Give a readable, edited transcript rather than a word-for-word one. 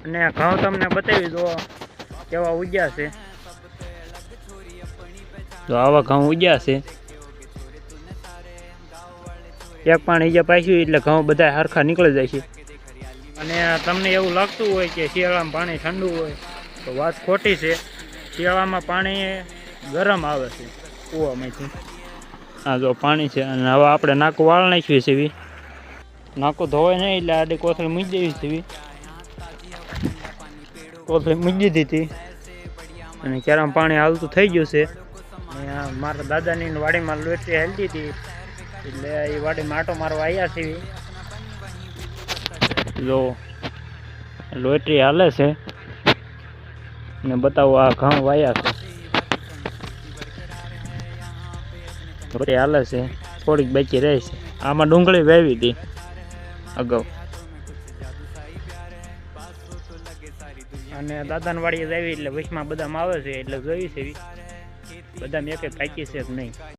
અને ઘઉં તમને બતાવી દો કેવા ઉગ્યા છે. તો આવા ઘઉં ઉગ્યા છે. એક પાણી જે પાછું એટલે ઘઉં બધા સરખા નીકળી જાય છે. અને તમને એવું લાગતું હોય કે શિયાળામાં પાણી ઠંડુ હોય તો વાત ખોટી છે. શિયાળામાં પાણી ગરમ આવે છે કૂવામાંથી. હા જો પાણી છે અને હવે આપણે નાકું વાળ નાખ્યું છે એવી. નાકું ધોવાય નહીં એટલે આડી કોથળી મૂકી દેવી છે એવી. કોથળી મૂકી દીધી અને ક્યારામાં પાણી હાલતું થઈ ગયું છે. મારા દાદાની વાડીમાં લોટરી હાલતી હતી એટલે એ વાડીમાં આટો મારવા આવ્યા છે. જો લોટરી હાલે છે ને બતાવો આ ઘઉં વાયા છે. લોટરી હાલે છે, થોડીક બાકી રહે છે. આમાં ડુંગળી વાવી હતી અગાઉ. અને દાદાની વાડીએ આવી એટલે વચમાં બદામ આવે છે એટલે જોઈ છે બદામ એક પાકી છે કે નહીં.